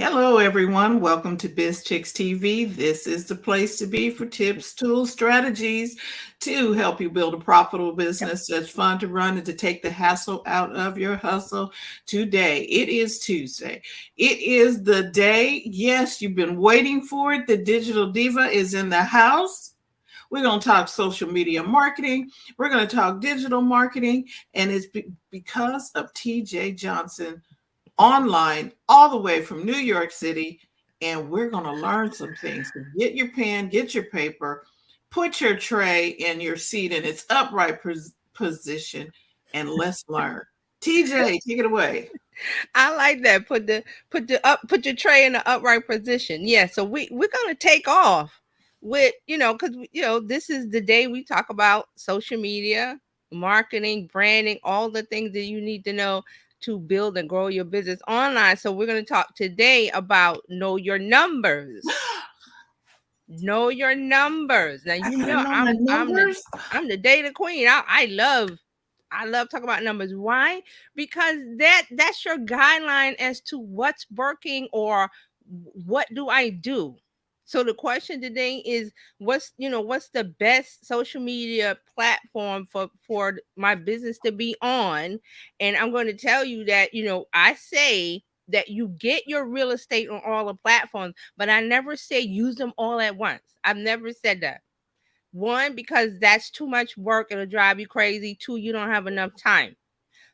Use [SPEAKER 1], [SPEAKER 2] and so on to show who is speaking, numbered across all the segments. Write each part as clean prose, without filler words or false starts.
[SPEAKER 1] Hello, everyone. Welcome to Bizchicks TV. This is the place to be for tips, tools, strategies to help you build a profitable business that's fun to run and to take the hassle out of your hustle. Today, it is Tuesday. It is the day, yes, you've been waiting for it. The Digital Diva is in the house. We're going to talk social media marketing. We're going to talk digital marketing. And it's because of TJ Johnson online all the way from New York City. And we're going to learn some things. So get your pen, get your paper, put your tray in your seat in its upright position, and let's learn. TJ, take it away.
[SPEAKER 2] I like that. Put your tray in the upright position. Yeah. So we're gonna take off with because this is the day we talk about social media, marketing, branding, all the things that you need to know to build and grow your business online. So we're gonna talk today about know your numbers. Know your numbers. Now
[SPEAKER 1] I gotta know my
[SPEAKER 2] I'm the
[SPEAKER 1] numbers.
[SPEAKER 2] data queen. I love talking about numbers. Why? Because that's your guideline as to what's working or what do I do. So the question today is what's the best social media platform for my business to be on? And I'm going to tell you that I say that you get your real estate on all the platforms, but I never say use them all at once. I've never said that. One, because that's too much work, it'll drive you crazy. Two, you don't have enough time.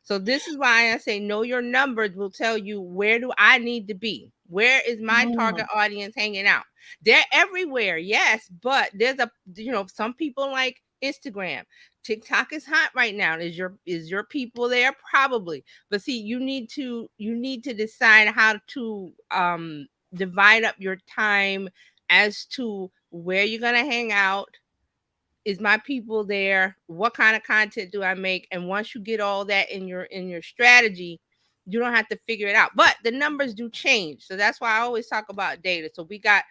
[SPEAKER 2] So this is why I say know your numbers will tell you where do I need to be? Where is my
[SPEAKER 1] Mm,
[SPEAKER 2] target audience hanging out? They're everywhere, yes, but there's some people like Instagram. TikTok is hot right now. Is your people there? Probably. But see, you need to decide how to divide up your time as to where you're gonna hang out. Is my people there? What kind of content do I make? And once you get all that in your strategy, you don't have to figure it out. But the numbers do change. So that's why I always talk about data. So we got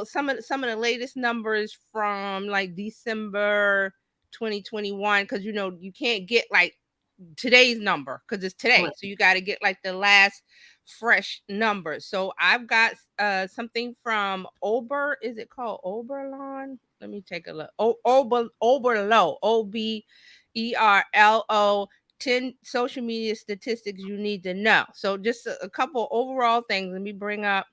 [SPEAKER 2] some of the latest numbers from like December 2021, because you can't get like today's number because it's today.
[SPEAKER 1] right.
[SPEAKER 2] So you got to get like the last fresh number. So I've got something from Ober. Is it called Oberlon? Let me take a look. Oberlo. Oberlo. 10 social media statistics you need to know. So just a couple overall things. Let me bring it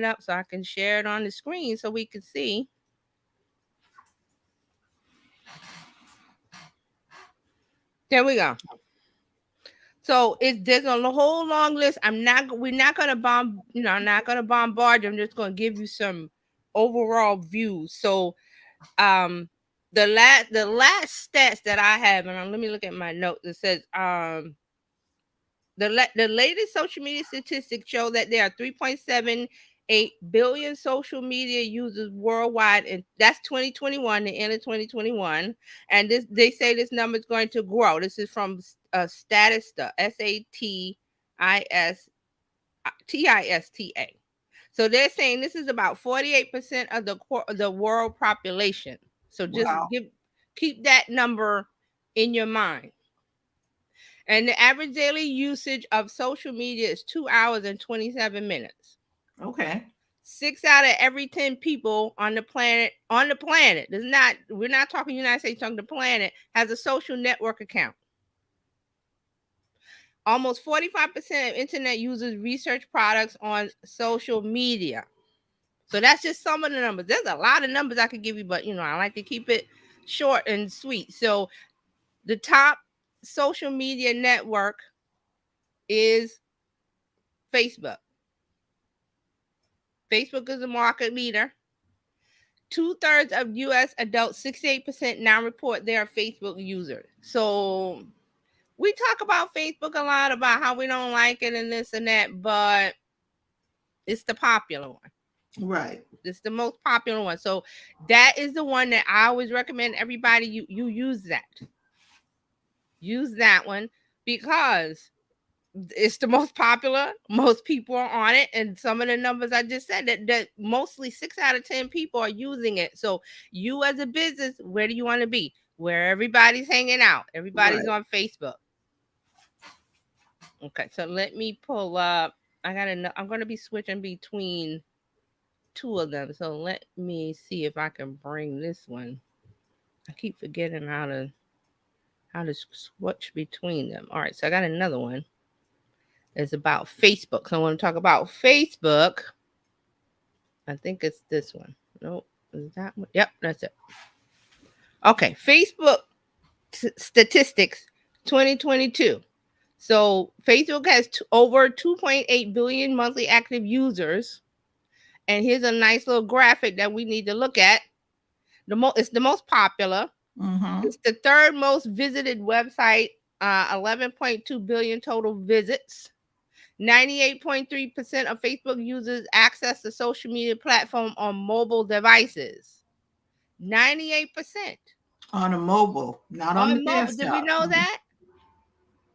[SPEAKER 2] up so I can share it on the screen so we can see. There we go. So there's a whole long list. We're not gonna I'm not gonna bombard you. I'm just gonna give you some overall views. So um the last stats that I have, and let me look at my notes. It says the latest social media statistics show that there are 3.78 billion social media users worldwide, and that's 2021, the end of 2021. And this they say this number is going to grow. This is from Statista, Statista. So they're saying this is about 48% of the world population. So just
[SPEAKER 1] Wow.
[SPEAKER 2] keep that number in your mind. And the average daily usage of social media is 2 hours and 27 minutes.
[SPEAKER 1] Okay.
[SPEAKER 2] 6 out of every 10 people on the planet does not, we're not talking United States, talking the planet, has a social network account. Almost 45% of internet users research products on social media. So that's just some of the numbers. There's a lot of numbers I could give you, but I like to keep it short and sweet. So the top social media network is Facebook. Facebook is the market leader. Two-thirds of US adults, 68% now report they are Facebook users. So we talk about Facebook a lot about how we don't like it and this and that, but it's the popular one.
[SPEAKER 1] Right.
[SPEAKER 2] It's the most popular one. So that is the one that I always recommend everybody you use that. Use that one because it's the most popular. Most people are on it, and some of the numbers I just said that mostly 6 out of 10 people are using it. So you as a business, where do you want to be? Where everybody's hanging out. Everybody's
[SPEAKER 1] Right.
[SPEAKER 2] on Facebook. Okay, so let me pull up. I'm going to be switching between two of them. So let me see if I can bring this one. I keep forgetting how to switch between them. All right, so I got another one. It's about Facebook. So I want to talk about Facebook. I think it's this one. Nope, is that one? Yep, that's it. Okay, Facebook statistics 2022. So Facebook has over 2.8 billion monthly active users. And here's a nice little graphic that we need to look at. It's the most popular.
[SPEAKER 1] Mm-hmm.
[SPEAKER 2] It's the third most visited website. 11.2 billion total visits. 98.3% of Facebook users access the social media platform on mobile devices. 98%
[SPEAKER 1] On a mobile, not on the
[SPEAKER 2] on mobile. Did we
[SPEAKER 1] desktop.
[SPEAKER 2] know
[SPEAKER 1] Mhm.
[SPEAKER 2] that?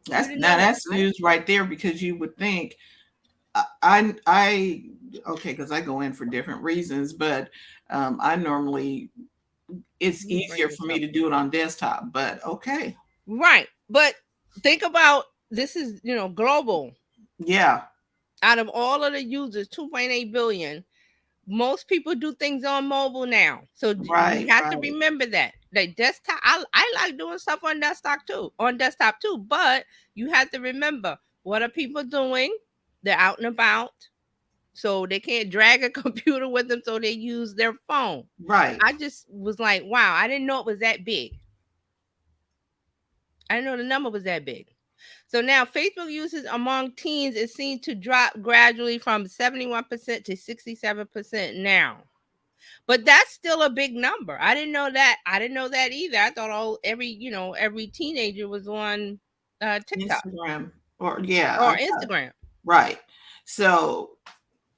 [SPEAKER 2] You
[SPEAKER 1] That's
[SPEAKER 2] didn't know
[SPEAKER 1] now
[SPEAKER 2] that,
[SPEAKER 1] that's
[SPEAKER 2] right?
[SPEAKER 1] news right there because you would think I okay, because I go in for different reasons, but I normally it's
[SPEAKER 2] Let me bring
[SPEAKER 1] easier
[SPEAKER 2] this
[SPEAKER 1] for me
[SPEAKER 2] up.
[SPEAKER 1] to do it on desktop, but okay.
[SPEAKER 2] Right. But think about this is, global.
[SPEAKER 1] Yeah,
[SPEAKER 2] Out of all of the users, 2.8 billion, most people do things on mobile now. So we
[SPEAKER 1] right,
[SPEAKER 2] have to
[SPEAKER 1] right,
[SPEAKER 2] remember that. Like desktop, I like doing stuff on desktop too, but you have to remember what are people doing? They're out and about. So they can't drag a computer with them, so they use their phone.
[SPEAKER 1] right,
[SPEAKER 2] I just was like, wow, I didn't know it was that big. I didn't know the number was that big. So now Facebook users among teens is seen to drop gradually from 71% to 67% now. But that's still a big number. I didn't know that. I didn't know that either. I thought every teenager was on TikTok
[SPEAKER 1] Instagram or yeah,
[SPEAKER 2] or Instagram.
[SPEAKER 1] right. So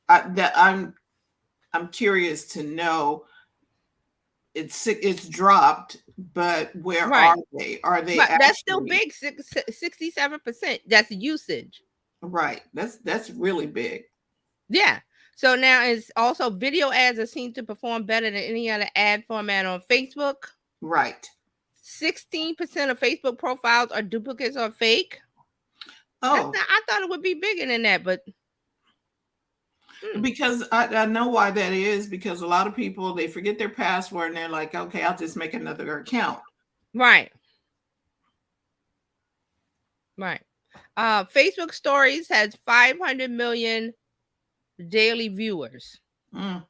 [SPEAKER 1] I'm curious to know it's dropped, but where are
[SPEAKER 2] Right.
[SPEAKER 1] they? Are they
[SPEAKER 2] But that's still
[SPEAKER 1] actually
[SPEAKER 2] big, 67%. That's usage.
[SPEAKER 1] right? That's really big.
[SPEAKER 2] Yeah. So now it's also video ads are seen to perform better than any other ad format on Facebook.
[SPEAKER 1] Right.
[SPEAKER 2] 16% of Facebook profiles are duplicates or fake. That's
[SPEAKER 1] Oh,
[SPEAKER 2] not, I thought it would be bigger than that, but hmm,
[SPEAKER 1] because I know why that is because a lot of people they forget their password and they're like, okay, I'll just make another account.
[SPEAKER 2] right, right. Facebook Stories has 500 million daily viewers.
[SPEAKER 1] Mm,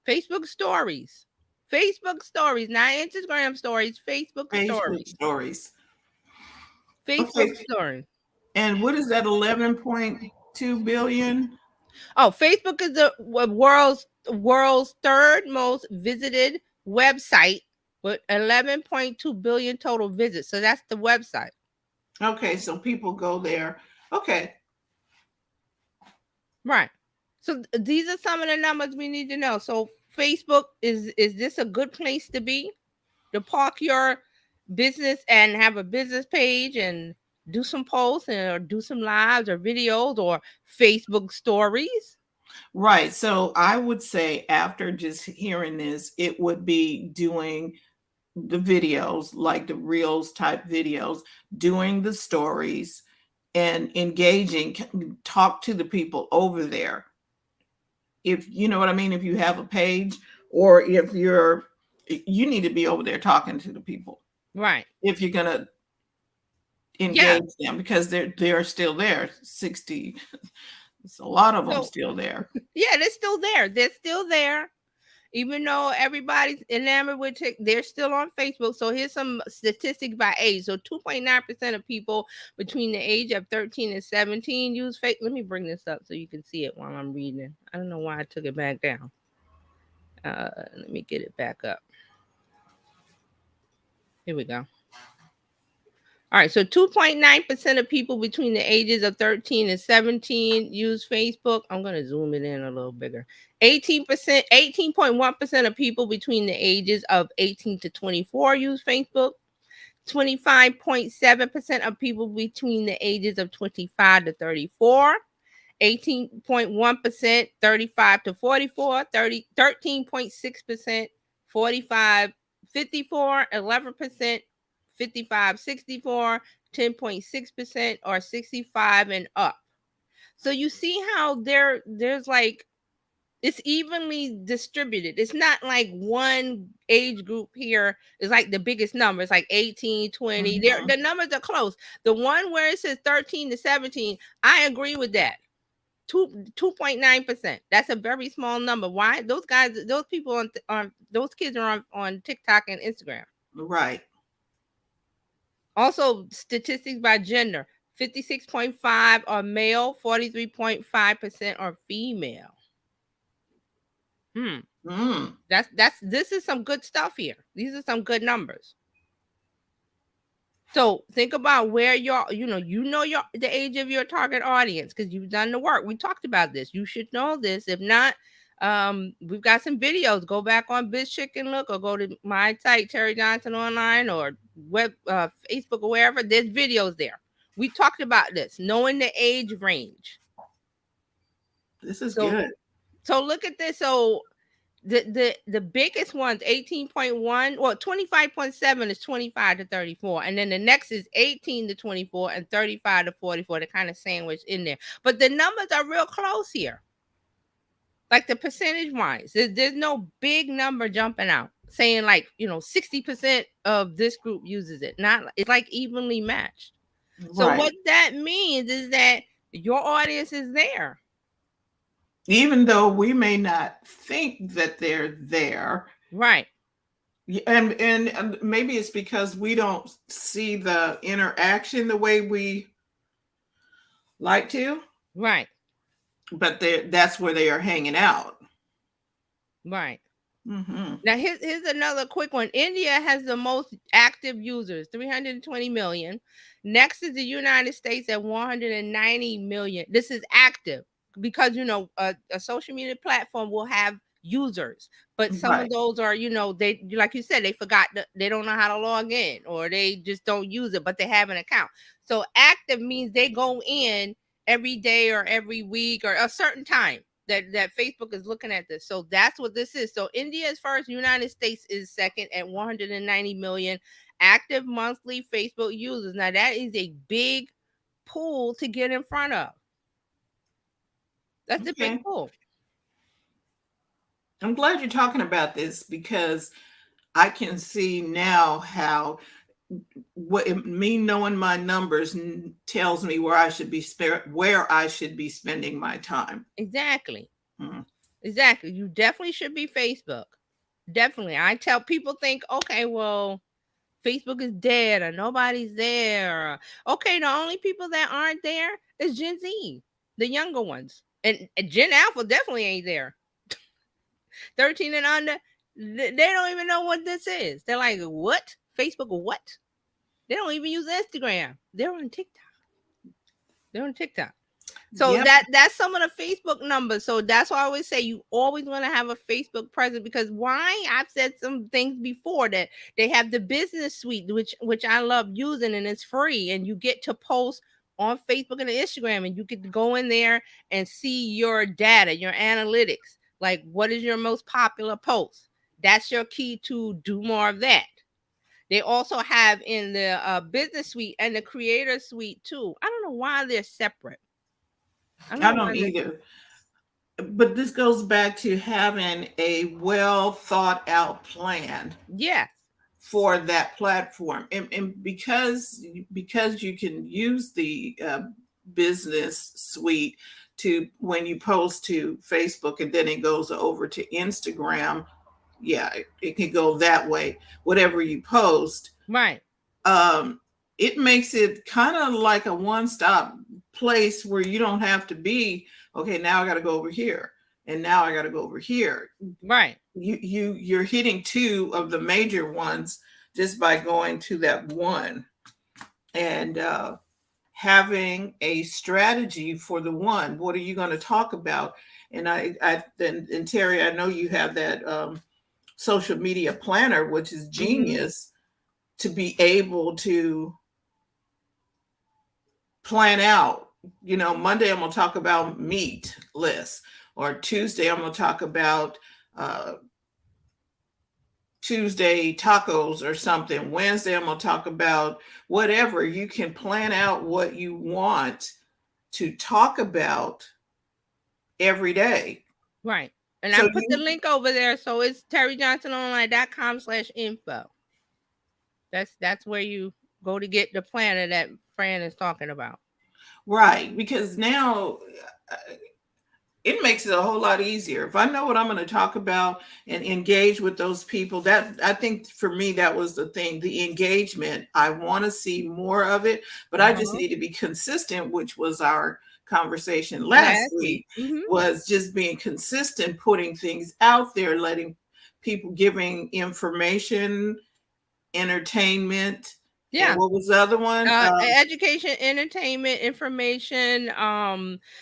[SPEAKER 2] Facebook Stories. Facebook Stories, not Instagram Stories, Facebook
[SPEAKER 1] Facebook
[SPEAKER 2] Stories.
[SPEAKER 1] stories. Okay.
[SPEAKER 2] Facebook Stories.
[SPEAKER 1] And what is that 11.2 billion?
[SPEAKER 2] Oh, Facebook is the world's third most visited website with 11.2 billion total visits. So that's the website.
[SPEAKER 1] Okay, so people go there. Okay.
[SPEAKER 2] Right. So these are some of the numbers we need to know. So Facebook is this a good place to be? To park your business and have a business page and do some posts or do some lives or videos or Facebook stories?
[SPEAKER 1] Right. So I would say after just hearing this, it would be doing the videos, like the reels type videos, doing the stories and engaging, talk to the people over there. If you know what I mean, if you have a page or if you need to be over there talking to the people
[SPEAKER 2] Right.
[SPEAKER 1] if you're going to
[SPEAKER 2] Yeah.
[SPEAKER 1] engage them because they're still there. 60, it's a lot of them
[SPEAKER 2] So
[SPEAKER 1] still there.
[SPEAKER 2] yeah, they're still there. They're still there. Even though everybody's enamored with it, they're still on Facebook. So here's some statistics by age. So 2.9% of people between the age of 13 and 17 use Facebook. Let me bring this up so you can see it while I'm reading. I don't know why I took it back down. Let me get it back up. Here we go. All right, so 2.9% of people between the ages of 13 and 17 use Facebook. I'm going to zoom it in a little bigger. 18.1% of people between the ages of 18 to 24 use Facebook. 25.7% of people between the ages of 25 to 34. 18.1%, 35 to 44, 13.6%, 45, 54, 11%, 55, 64, 10.6%, or 65 and up. So you see how there's like it's evenly distributed. It's not like one age group here is like the biggest number. It's like 18, 20.
[SPEAKER 1] Mhm.
[SPEAKER 2] The numbers are close. The one where it says 13 to 17, I agree with that. 2.9%. That's a very small number. Why? Those guys, those people on those kids are on TikTok and Instagram.
[SPEAKER 1] Right.
[SPEAKER 2] Also, statistics by gender. 56.5 are male, 43.5% are female. Hmm.
[SPEAKER 1] Mm.
[SPEAKER 2] This is some good stuff here. These are some good numbers. So think about where your your the age of your target audience because you've done the work. We talked about this. You should know this. If not, we've got some videos. Go back on Bizchicks and look, or go to my site Terry Johnson Online or Facebook or wherever. There's videos there. We talked about this, knowing the age range.
[SPEAKER 1] This is
[SPEAKER 2] So
[SPEAKER 1] good.
[SPEAKER 2] so look at this. So the biggest ones 18.1, well 25.7 is 25 to 34, and then the next is 18 to 24 and 35 to 44. They're kind of sandwiched in there, but the numbers are real close here, like the percentage wise. There's no big number jumping out saying like 60% of this group uses it. Not, it's like evenly matched. So
[SPEAKER 1] Right.
[SPEAKER 2] what that means is that your audience is there.
[SPEAKER 1] Even though we may not think that they're there.
[SPEAKER 2] Right.
[SPEAKER 1] And maybe it's because we don't see the interaction the way we like to,
[SPEAKER 2] Right.
[SPEAKER 1] but that's where they are hanging out.
[SPEAKER 2] Right.
[SPEAKER 1] Mm-hmm.
[SPEAKER 2] Now, here's another quick one. India has the most active users, 320 million. Next is the United States at 190 million. This is active because, a social media platform will have users, but some of
[SPEAKER 1] Right.
[SPEAKER 2] those are, they, like you said, they forgot that they don't know how to log in or they just don't use it, but they have an account. So active means they go in every day or every week or a certain time that Facebook is looking at this. So that's what this is. So India is first, United States is second at 190 million active monthly Facebook users. Now that is a big pool to get in front of. That's a big
[SPEAKER 1] Okay.
[SPEAKER 2] pool.
[SPEAKER 1] I'm glad you're talking about this because I can see now how me knowing my numbers tells me where I should be spending my time.
[SPEAKER 2] Exactly.
[SPEAKER 1] Mm.
[SPEAKER 2] Exactly. You definitely should be Facebook. Definitely. I tell people think, okay, well, Facebook is dead or nobody's there. Okay, the only people that aren't there is Gen Z, the younger ones. And Gen Alpha definitely ain't there. 13 and under, they don't even know what this is. They're like, what? Facebook or what? They don't even use Instagram. They're on TikTok. They're on TikTok. So
[SPEAKER 1] Yep.
[SPEAKER 2] that's some of the Facebook numbers. So that's why I always say you always want to have a Facebook presence because why? I've said some things before that they have the business suite, which I love using and it's free, and you get to post on Facebook and Instagram, and you get to go in there and see your data, your analytics. Like what is your most popular post? That's your key to do more of that. They also have in the business suite and the creator suite too. I don't know why they're separate. I don't
[SPEAKER 1] I
[SPEAKER 2] know why
[SPEAKER 1] don't
[SPEAKER 2] they're
[SPEAKER 1] either. But this goes back to having a well thought out plan
[SPEAKER 2] yes,
[SPEAKER 1] for that platform, and because you can use the business suite to when you post to Facebook and then it goes over to Instagram. Yeah, it can go that way. Whatever you post,
[SPEAKER 2] right,
[SPEAKER 1] um, it makes it kind of like a one-stop place where you don't have to be, okay, now I got to go over here and now I got to go over here.
[SPEAKER 2] right,
[SPEAKER 1] You're hitting two of the major ones just by going to that one, and having a strategy for the one. What are you going to talk about? And and Terry, I know you have that social media planner, which is
[SPEAKER 2] mm-hmm.
[SPEAKER 1] genius to be able to plan out. Monday I'm going to talk about meat lists, or Tuesday I'm going to talk about uh, Tuesday tacos or something. Wednesday I'm going to talk about whatever. You can plan out what you want to talk about every day.
[SPEAKER 2] Right. And I
[SPEAKER 1] So
[SPEAKER 2] put the
[SPEAKER 1] you
[SPEAKER 2] link over there. So it's terryjohnsononline.com/info. That's where you go to get the planner that Fran is talking about.
[SPEAKER 1] right, because now uh, it makes it a whole lot easier. If I know what I'm going to talk about and engage with those people, that I think for me, that was the thing, the engagement. I want to see more of it, but I just
[SPEAKER 2] Uh-huh.
[SPEAKER 1] need to be consistent, which was our conversation last
[SPEAKER 2] Last week.
[SPEAKER 1] week,
[SPEAKER 2] Mm-hmm.
[SPEAKER 1] was just being consistent, putting things out there, letting people, giving information, entertainment, and
[SPEAKER 2] Yeah.
[SPEAKER 1] what was the other one?
[SPEAKER 2] Education, entertainment, information.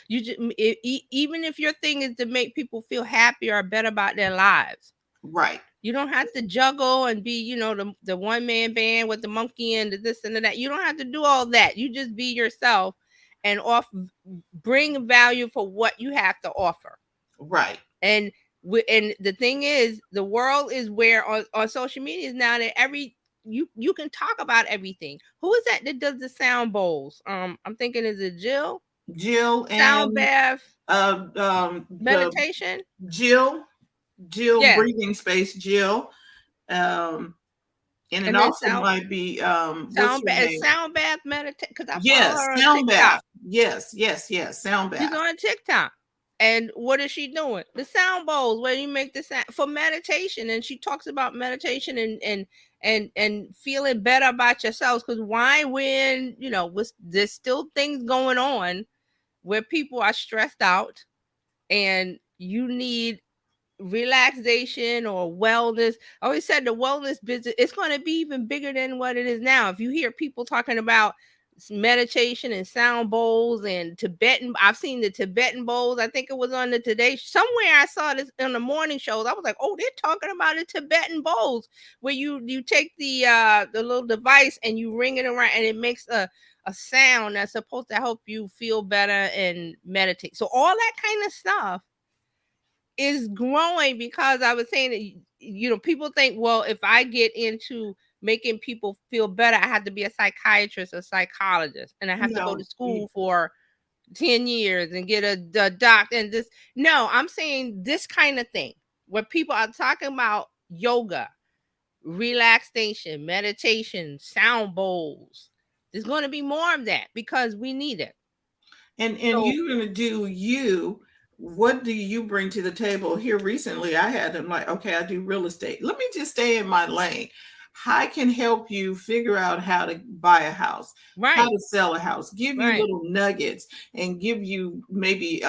[SPEAKER 2] You just, even if your thing is to make people feel happier or better about their lives,
[SPEAKER 1] Right,
[SPEAKER 2] you don't have to juggle and be, the one man band with the monkey and the this and the that. You don't have to do all that. You just be yourself and bring value for what you have to offer.
[SPEAKER 1] right,
[SPEAKER 2] And and the thing is, the world is where on social media is now that you can talk about everything. Who is that does the sound bowls? I'm thinking, is it Jill?
[SPEAKER 1] Jill
[SPEAKER 2] Sound
[SPEAKER 1] and
[SPEAKER 2] bath
[SPEAKER 1] the
[SPEAKER 2] meditation.
[SPEAKER 1] Jill,
[SPEAKER 2] Yeah,
[SPEAKER 1] breathing space, Jill. Um, and it
[SPEAKER 2] and then
[SPEAKER 1] also might be what's her name?
[SPEAKER 2] sound bath meditation, because I follow
[SPEAKER 1] Yes,
[SPEAKER 2] her on
[SPEAKER 1] sound
[SPEAKER 2] TikTok.
[SPEAKER 1] bath. Yes, yes, yes, sound
[SPEAKER 2] She's
[SPEAKER 1] bath.
[SPEAKER 2] on TikTok. And what is she doing? The sound bowls where you make the sound for meditation. And she talks about meditation and feeling better about yourselves. Because why, when there's still things going on where people are stressed out and you need relaxation or wellness. I always said the wellness business, it's going to be even bigger than what it is now. If you hear people talking about meditation and sound bowls and Tibetan, I've seen the Tibetan bowls. I think it was on the Today somewhere. I saw this on the morning shows. I was like, oh, they're talking about the Tibetan bowls where you take the little device and you ring it around and it makes a sound that's supposed to help you feel better and meditate. So all that kind of stuff is growing, because I was saying that people think, well, if I get into making people feel better, I have to be a psychiatrist or psychologist, and I have to go to
[SPEAKER 1] No,
[SPEAKER 2] school for 10 years and get a doctor and this. No, I'm saying this kind of thing where people are talking about yoga, relaxation, meditation, sound bowls. There's going to be more of that because we need it.
[SPEAKER 1] and
[SPEAKER 2] So
[SPEAKER 1] you're gonna do you. What do you bring to the table? Here recently, I had them like, okay, I do real estate. Let me just stay in my lane. I can help you figure out how to buy a house, how
[SPEAKER 2] right.
[SPEAKER 1] to sell a house, give you
[SPEAKER 2] Right.
[SPEAKER 1] little nuggets, and give you maybe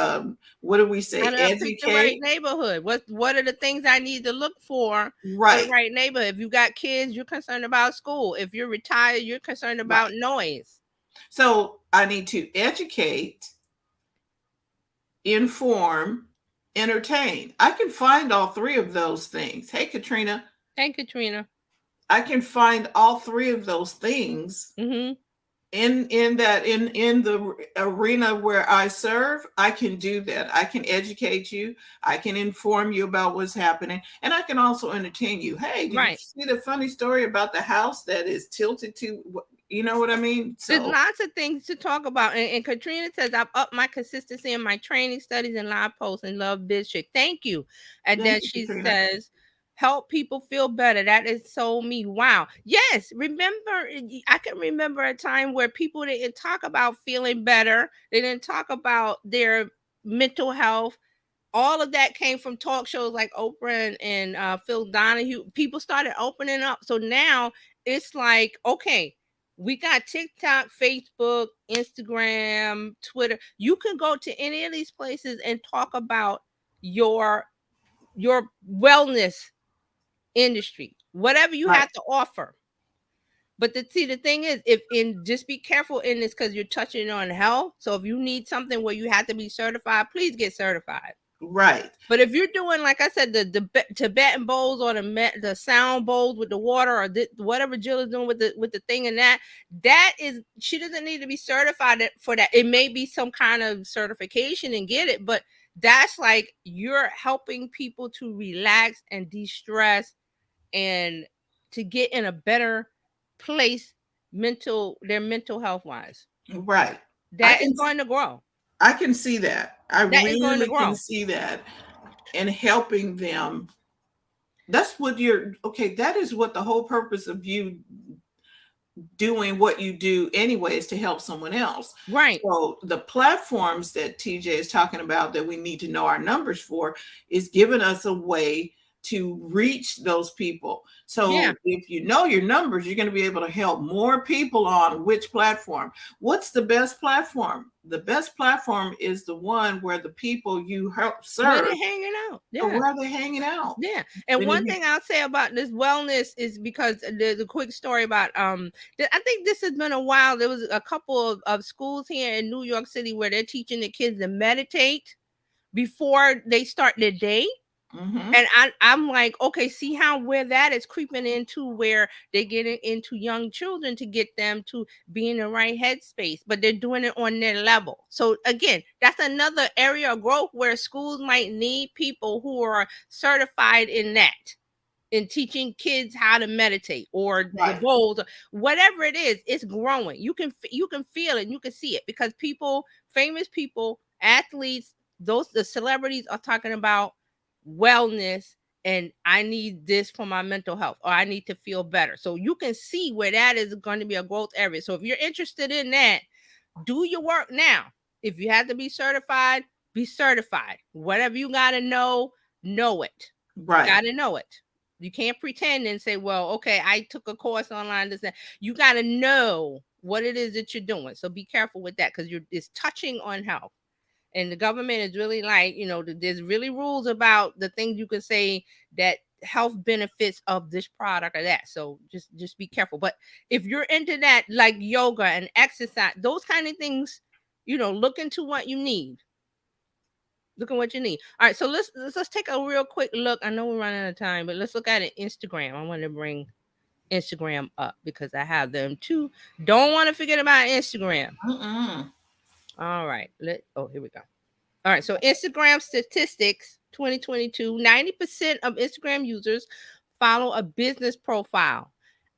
[SPEAKER 1] what do we
[SPEAKER 2] How
[SPEAKER 1] say?
[SPEAKER 2] to pick the right
[SPEAKER 1] Educate.
[SPEAKER 2] neighborhood? What are the things I need to look for the
[SPEAKER 1] Right.
[SPEAKER 2] right neighborhood? If you got kids, you're concerned about school. If you're retired, you're concerned about
[SPEAKER 1] Right.
[SPEAKER 2] noise.
[SPEAKER 1] So I need to educate, inform, entertain. I can find all three of those things. Hey, Katrina,
[SPEAKER 2] Thank you, Katrina.
[SPEAKER 1] I can find all three of those things
[SPEAKER 2] Mm-hmm.
[SPEAKER 1] in the arena where I serve. I can do that. I can educate you. I can inform you about what's happening, and I can also entertain you. Hey, did you
[SPEAKER 2] Right.
[SPEAKER 1] see the funny story about the house that is tilted to? You know what I mean?
[SPEAKER 2] There's
[SPEAKER 1] So
[SPEAKER 2] lots of things to talk about. And Katrina says, I've upped my consistency in my training, studies, and live posts and love Bizchicks. Thank you. And
[SPEAKER 1] thank
[SPEAKER 2] then
[SPEAKER 1] you,
[SPEAKER 2] she
[SPEAKER 1] Katrina.
[SPEAKER 2] says, help people feel better. That is so me. Wow. Yes. I can remember a time where people didn't talk about feeling better. They didn't talk about their mental health. All of that came from talk shows like Oprah and Phil Donahue. People started opening up. So now it's like, okay, we got TikTok, Facebook, Instagram, Twitter. You can go to any of these places and talk about your your wellness industry, whatever you
[SPEAKER 1] Right,
[SPEAKER 2] have to offer. But the thing is, if in just be careful in this because you're touching on health. So if you need something where you have to be certified, please get certified.
[SPEAKER 1] right,
[SPEAKER 2] But if you're doing, like I said, the Tibetan bowls or the sound bowls with the water or whatever Jill is doing with the thing and that is, she doesn't need to be certified for that. It may be some kind of certification and get it, but that's like you're helping people to relax and de-stress and to get in a better place their mental health wise.
[SPEAKER 1] right. I
[SPEAKER 2] That is
[SPEAKER 1] can
[SPEAKER 2] going to grow.
[SPEAKER 1] I can see that. I
[SPEAKER 2] That is going to
[SPEAKER 1] really can
[SPEAKER 2] grow.
[SPEAKER 1] see that, and helping them. That's what you're okay. That is what the whole purpose of you doing what you do anyway is to help someone else.
[SPEAKER 2] Right.
[SPEAKER 1] So the platforms that TJ is talking about that we need to know our numbers for is giving us a way to reach those people.
[SPEAKER 2] Yeah.
[SPEAKER 1] So if you know your numbers, you're going to be able to help more people on which platform. What's the best platform? The best platform is the one where the people you help
[SPEAKER 2] Where
[SPEAKER 1] serve
[SPEAKER 2] they're hanging out.
[SPEAKER 1] are
[SPEAKER 2] Yeah.
[SPEAKER 1] where they're hanging out.
[SPEAKER 2] Yeah. And
[SPEAKER 1] And if
[SPEAKER 2] one
[SPEAKER 1] you,
[SPEAKER 2] thing I'll say about this wellness is because the quick story about I think this has been a while. There was a couple of schools here in New York City where they're teaching the kids to meditate before they start their day.
[SPEAKER 1] mhm,
[SPEAKER 2] And I'm like, okay, see how where that is creeping into where they're getting into young children to get them to be in the right headspace, but they're doing it on their level. So again, that's another area of growth where schools might need people who are certified in that, in teaching kids how to meditate or the
[SPEAKER 1] right,
[SPEAKER 2] bowls, whatever it is. It's growing. You can feel it, you can see it, because people, famous people, athletes, those the celebrities are talking about wellness, and I need this for my mental health, or I need to feel better. So you can see where that is going to be a growth area. So if you're interested in that, do your work now. If you have to be certified, be certified. Whatever you got to know it. You
[SPEAKER 1] right.
[SPEAKER 2] got to know it. You can't pretend and say, well, okay, I took a course online. This, that. You got to know what it is that you're doing. So be careful with that, because it's touching on health. And the government is really like, there's really rules about the things you can say that health benefits of this product or that. So just be careful. But if you're into that, like yoga and exercise, those kind of things, look into what you need. Look at what you need. All right, so let's take a real quick look. I know we're running out of time, but let's look at it. Instagram. I want to bring Instagram up because I have them too. Don't want to forget about Instagram.
[SPEAKER 1] Mm-mm.
[SPEAKER 2] All right. Here we go. All right. So Instagram statistics 2022, 90% of Instagram users follow a business profile.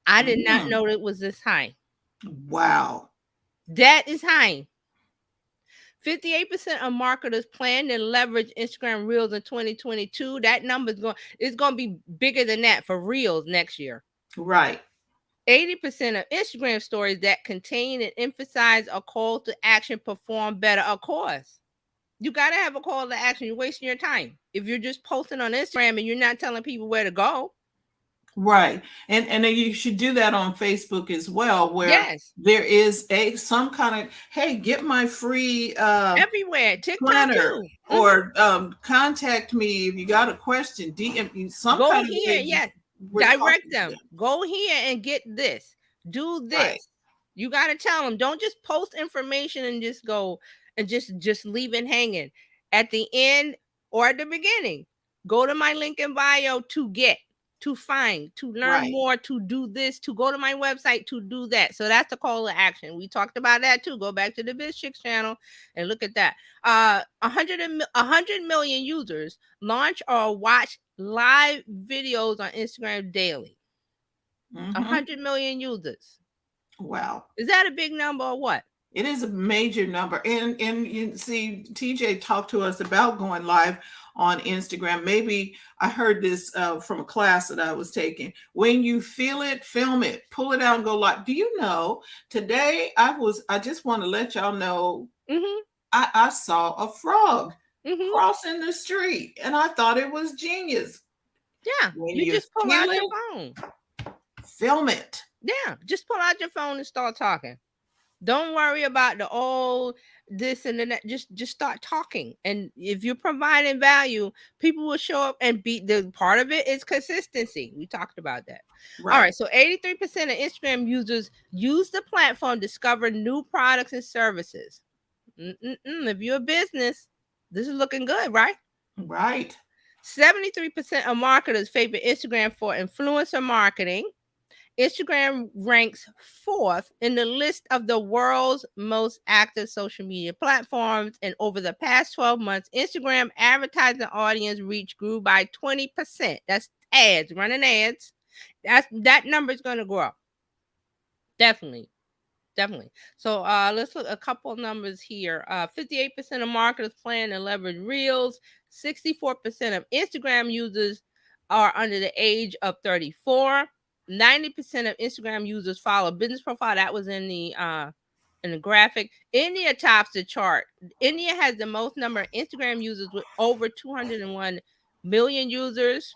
[SPEAKER 2] I did not
[SPEAKER 1] Mm.
[SPEAKER 2] know it was this high.
[SPEAKER 1] Wow.
[SPEAKER 2] That is high. 58% of marketers plan to leverage Instagram Reels in 2022. That number is going to be bigger than that for Reels next year.
[SPEAKER 1] Right.
[SPEAKER 2] 80% of Instagram stories that contain and emphasize a call to action perform better. Of course, you got to have a call to action. You're wasting your time if you're just posting on Instagram and you're not telling people where to go.
[SPEAKER 1] Right. And then you should do that on Facebook as well, where
[SPEAKER 2] Yes,
[SPEAKER 1] there is some kind of, hey, get my free
[SPEAKER 2] everywhere. TikTok
[SPEAKER 1] planner,
[SPEAKER 2] too.
[SPEAKER 1] or contact me if you got a question. DM you some
[SPEAKER 2] Go
[SPEAKER 1] kind of
[SPEAKER 2] here.
[SPEAKER 1] way
[SPEAKER 2] Yes.
[SPEAKER 1] we're
[SPEAKER 2] Direct
[SPEAKER 1] talking to
[SPEAKER 2] them.
[SPEAKER 1] them.
[SPEAKER 2] Go here and get this. Do
[SPEAKER 1] Right.
[SPEAKER 2] this. You got to tell them. Don't just post information and just go and just leave it hanging. At the end or at the beginning, go to my link in bio to get, to find, to learn
[SPEAKER 1] Right.
[SPEAKER 2] more, to do this, to go to my website, to do that. So that's the call to action. We talked about that too. Go back to the Bizchicks channel and look at that. 100 million users launch or watch live videos on Instagram daily.
[SPEAKER 1] Mm-hmm.
[SPEAKER 2] 100 million users.
[SPEAKER 1] Wow.
[SPEAKER 2] Is that a big number or what?
[SPEAKER 1] It is a major number. And you see, TJ talked to us about going live on Instagram. Maybe I heard this from a class that I was taking. When you feel it, film it, pull it out and go live. Do you know, today I just want to let y'all know,
[SPEAKER 2] Mm-hmm.
[SPEAKER 1] I saw a frog
[SPEAKER 2] Mm-hmm.
[SPEAKER 1] crossing the street and I thought it was genius.
[SPEAKER 2] Yeah.
[SPEAKER 1] When
[SPEAKER 2] You
[SPEAKER 1] you
[SPEAKER 2] just pull
[SPEAKER 1] feel
[SPEAKER 2] out your
[SPEAKER 1] it,
[SPEAKER 2] phone.
[SPEAKER 1] film it.
[SPEAKER 2] Yeah. Just pull out your phone and start talking. Don't worry about the old this and that. Just start talking. And if you're providing value, people will show up and be the part of it is consistency. We talked about that. All
[SPEAKER 1] Right.
[SPEAKER 2] right. So 83% of Instagram users use the platform to discover new products and services. If you're a business, this is looking good, right?
[SPEAKER 1] Right.
[SPEAKER 2] 73% of marketers favor Instagram for influencer marketing. Instagram ranks fourth in the list of the world's most active social media platforms. And over the past 12 months, Instagram advertising audience reach grew by 20%. That's ads, running ads. That number is going to grow. Definitely. Definitely. So let's look a couple of numbers here. 58% of marketers plan to leverage Reels. 64% of Instagram users are under the age of 34. 90% of Instagram users follow business profile. That was in the graphic. India tops the chart. India has the most number of Instagram users with over 201 million users.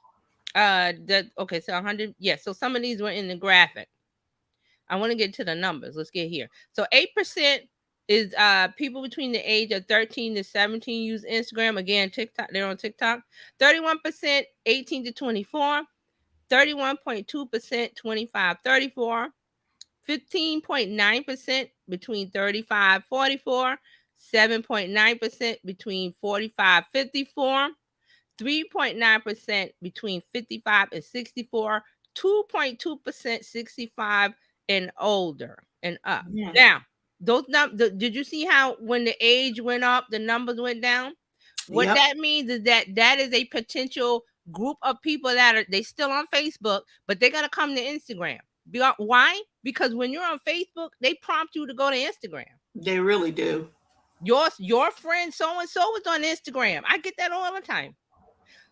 [SPEAKER 2] So 100. Yeah, so some of these were in the graphic. I want to get to the numbers. Let's get here. So 8% is people between the age of 13 to 17 use Instagram. Again, TikTok, they're on TikTok. 31% 18 to 24, 31.2% 25-34, 15.9% between 35-44, 7.9% between 45-54, 3.9% between 55 and 64, 2.2% 65 and older and up.
[SPEAKER 1] Yeah.
[SPEAKER 2] Now, those did you see how when the age went up, the numbers went down? What
[SPEAKER 1] Yep.
[SPEAKER 2] that means is that is a potential group of people that are they still on Facebook, but they're gonna come to Instagram. Why? Because when you're on Facebook, they prompt you to go to Instagram.
[SPEAKER 1] They really do.
[SPEAKER 2] Your friend so and so was on Instagram. I get that all the time.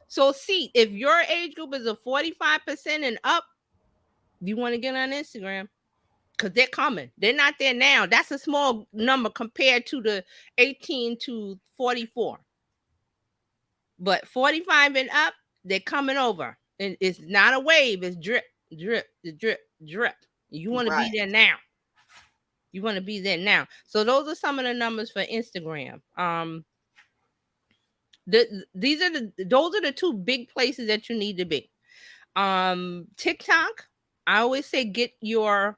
[SPEAKER 2] So see, if your age group is a 45% and up, you want to get on Instagram because they're coming. They're not there now. That's a small number compared to the 18 to 44. But 45 and up, they're coming over. And it's not a wave, it's drip, drip, drip, drip. You want to
[SPEAKER 1] Right.
[SPEAKER 2] be there now. You want to be there now. So those are some of the numbers for Instagram. Those are the two big places that you need to be. TikTok, I always say get your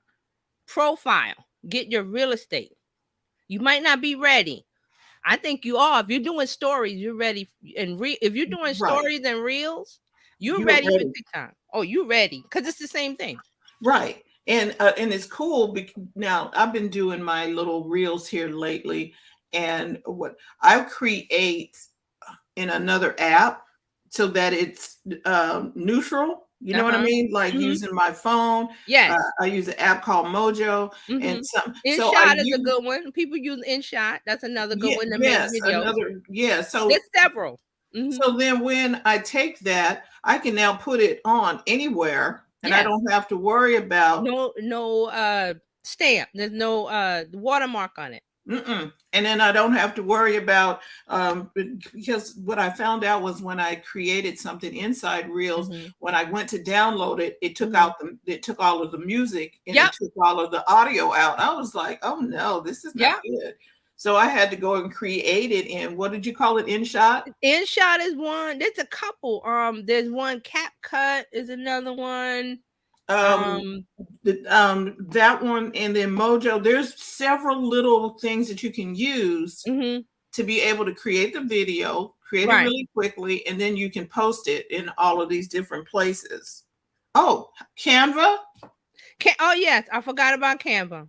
[SPEAKER 2] profile, get your real estate. You might not be ready. I think you are. If you're doing stories, you're ready. If you're doing
[SPEAKER 1] Right.
[SPEAKER 2] stories and reels, you're
[SPEAKER 1] You're
[SPEAKER 2] ready for
[SPEAKER 1] ready.
[SPEAKER 2] TikTok. Oh, you ready? Because it's the same thing.
[SPEAKER 1] Right. And it's cool because now I've been doing my little reels here lately, and what I create in another app so that it's neutral. You know what I
[SPEAKER 2] Uh-huh.
[SPEAKER 1] mean? Like
[SPEAKER 2] Hmm.
[SPEAKER 1] using my phone.
[SPEAKER 2] Yes.
[SPEAKER 1] I use an app called Mojo, and
[SPEAKER 2] Hmm.
[SPEAKER 1] some. So I
[SPEAKER 2] InShot is a
[SPEAKER 1] use
[SPEAKER 2] good one. People use InShot. That's another good
[SPEAKER 1] yeah,
[SPEAKER 2] one to make
[SPEAKER 1] yes,
[SPEAKER 2] videos.
[SPEAKER 1] another yeah.
[SPEAKER 2] There's
[SPEAKER 1] So
[SPEAKER 2] several. Hmm.
[SPEAKER 1] so then when I take that, I can now put it on anywhere, and I
[SPEAKER 2] Yes.
[SPEAKER 1] don't have to worry about.
[SPEAKER 2] No stamp. There's no watermark on it.
[SPEAKER 1] Mm-mm. And then I don't have to worry about because what I found out was when I created something inside Reels,
[SPEAKER 2] Hmm.
[SPEAKER 1] when I went to download it,
[SPEAKER 2] Hmm.
[SPEAKER 1] it took all of the music and it
[SPEAKER 2] Yep.
[SPEAKER 1] took all of the audio out. I was like, oh no, this is not
[SPEAKER 2] Yep.
[SPEAKER 1] good. So I had to go and create it in, what did you call it? InShot?
[SPEAKER 2] InShot is one. There's a couple. There's one. CapCut is another one.
[SPEAKER 1] Um,
[SPEAKER 2] Um,
[SPEAKER 1] that one, and then Mojo. There's several little things that you can use
[SPEAKER 2] mhm,
[SPEAKER 1] to be able to create the video, create it
[SPEAKER 2] right.
[SPEAKER 1] really quickly, and then you can post it in all of these different places. Oh, Canva?
[SPEAKER 2] Oh yes, I forgot about Canva.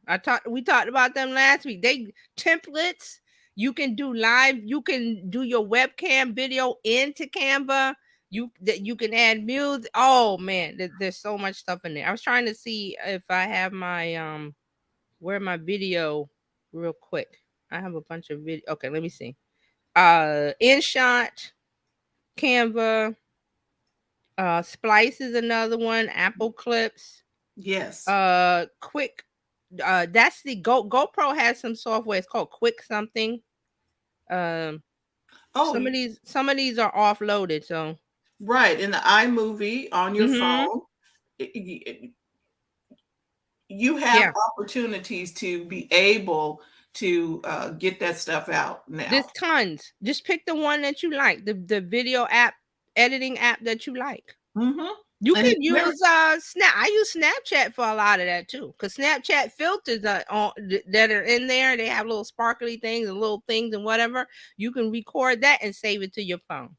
[SPEAKER 2] We talked about them last week. They templates. You can do live. You can do your webcam video into Canva. You can add music. Oh man, there's so much stuff in there. I was trying to see if I have my where my video real quick. I have a bunch of video. Okay, let me see. InShot, Canva, Splice is another one, Apple Clips,
[SPEAKER 1] Yes.
[SPEAKER 2] Quick. That's the GoPro has some software. It's called Quick something. Um,
[SPEAKER 1] Oh,
[SPEAKER 2] some of these are offloaded. So,
[SPEAKER 1] right. In the iMovie on your
[SPEAKER 2] mm-hmm.
[SPEAKER 1] phone, you have
[SPEAKER 2] Yeah,
[SPEAKER 1] opportunities to be able to get that stuff out
[SPEAKER 2] there's
[SPEAKER 1] now.
[SPEAKER 2] tons. Just pick the one that you like. The video app, editing app that you like.
[SPEAKER 1] Mm-hmm.
[SPEAKER 2] You
[SPEAKER 1] And
[SPEAKER 2] can
[SPEAKER 1] it's very,
[SPEAKER 2] use Snap. I use Snapchat for a lot of that too, because Snapchat filters are that are in there. They have little sparkly things and little things and whatever. You can record that and save it to your phone.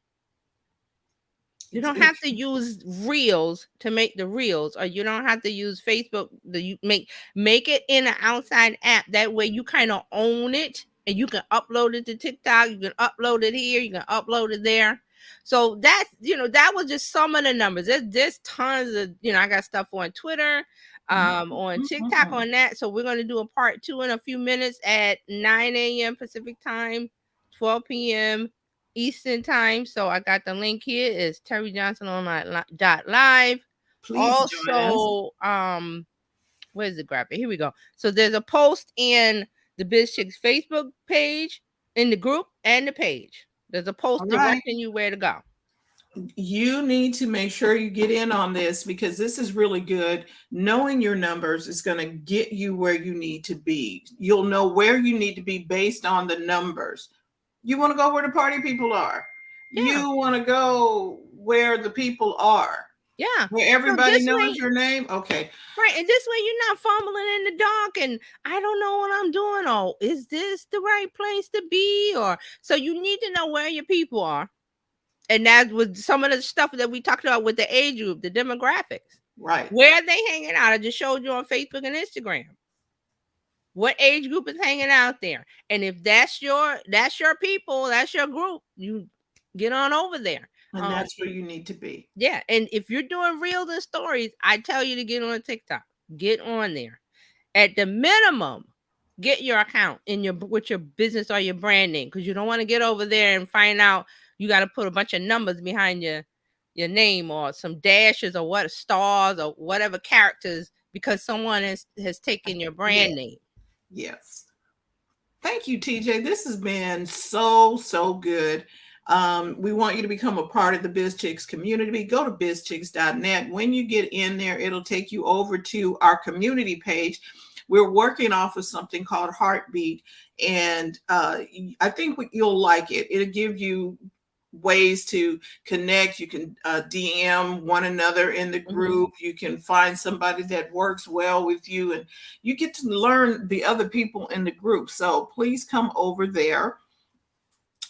[SPEAKER 2] You don't have
[SPEAKER 1] it's
[SPEAKER 2] to use Reels to make the Reels, or you don't have to use Facebook. You make it in an outside app. That way, you kind of own it, and you can upload it to TikTok. You can upload it here. You can upload it there. So that was just some of the numbers. There's tons of I got stuff on Twitter. on TikTok on that. So we're going to do a part 2 in a few minutes at 9 a.m. Pacific time, 12 p.m. Eastern time. So I got the link here. It's terryjohnsononline.live.
[SPEAKER 1] Please join us.
[SPEAKER 2] Also, where's the graphic? Here we go. So there's a post in the Bizchicks Facebook page, in the group, and the page. There's a post directing you where to go.
[SPEAKER 1] You need to make sure you get in on this, because this is really good. Knowing your numbers is going to get you where you need to be. You'll know where you need to be based on the numbers. You want to go where the party people are. Yeah. You want to go where the people are.
[SPEAKER 2] Yeah.
[SPEAKER 1] Where everybody knows your name. Okay.
[SPEAKER 2] Right. And this way you're not fumbling in the dark and I don't know what I'm doing. Oh, is this the right place to be? Or so you need to know where your people are. And that was some of the stuff that we talked about with the age group, the demographics.
[SPEAKER 1] Right.
[SPEAKER 2] Where are they hanging out? I just showed you on Facebook and Instagram. What age group is hanging out there? And if that's your people, that's your group, you get on over there.
[SPEAKER 1] And that's where you need to be.
[SPEAKER 2] Yeah. And if you're doing reels and stories, I tell you to get on TikTok. Get on there. At the minimum, get your account with your business or your brand name, because you don't want to get over there and find out you got to put a bunch of numbers behind your name or some dashes or what stars or whatever characters, because someone has taken your brand name.
[SPEAKER 1] Yes. Thank you, TJ. This has been so good. We want you to become a part of the Bizchicks community. Go to bizchicks.net. When you get in there, it'll take you over to our community page. We're working off of something called Heartbeat, and I think you'll like it. It'll give you ways to connect. You can DM one another in the group. You can find somebody that works well with you, and you get to learn the other people in the group. So please come over there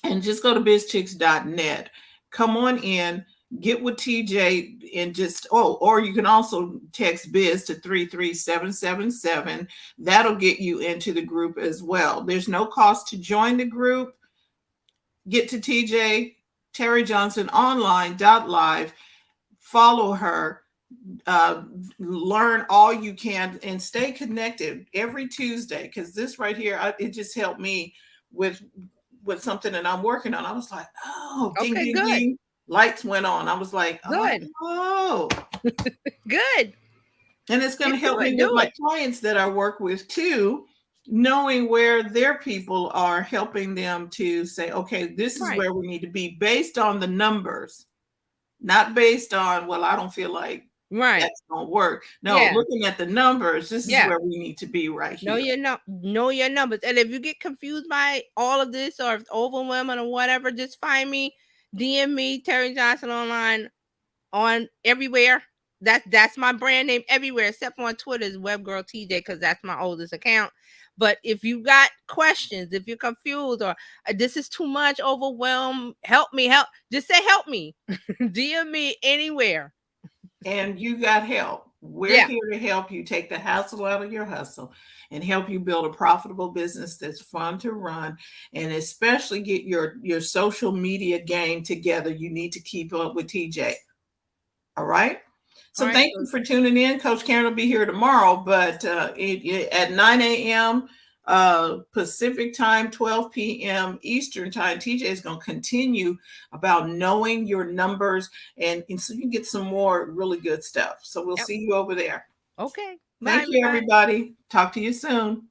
[SPEAKER 1] and just go to bizchicks.net. Come on in, get with TJ, and or you can also text Biz to 33777. That'll get you into the group as well. There's no cost to join the group. Get to TJ, terryjohnsononline.live. Follow her. Learn all you can and stay connected every Tuesday, because this right here, it just helped me with something that I'm working on. I was like, oh, ding, ding, ding. Lights went on. I was like, oh,
[SPEAKER 2] good.
[SPEAKER 1] And it's going to help me with my clients that I work with too, knowing where their people are, helping them to say, okay, this is where we need to be based on the numbers, not based on, well, I don't feel like that's going to work. No, looking at the numbers, this is where we need to be right here.
[SPEAKER 2] Know your numbers. And if you get confused by all of this or if overwhelming or whatever, just find me, DM me, Terry Johnson Online, on everywhere. That's my brand name everywhere, except on Twitter is WebGirl TJ, because that's my oldest account. But if you got questions, if you're confused or this is too much, overwhelmed, just say help me. DM me anywhere.
[SPEAKER 1] And you got help. We're here to help you take the hassle out of your hustle and help you build a profitable business that's fun to run, and especially get your social media game together. You need to keep up with TJ. All right. So thank you for tuning in. Coach Karen will be here tomorrow, but at 9 a.m. Pacific time, 12 p.m. Eastern time, TJ is going to continue about knowing your numbers, and so you can get some more really good stuff. So we'll see you over there.
[SPEAKER 2] Okay.
[SPEAKER 1] Thank you, everybody. Talk to you soon.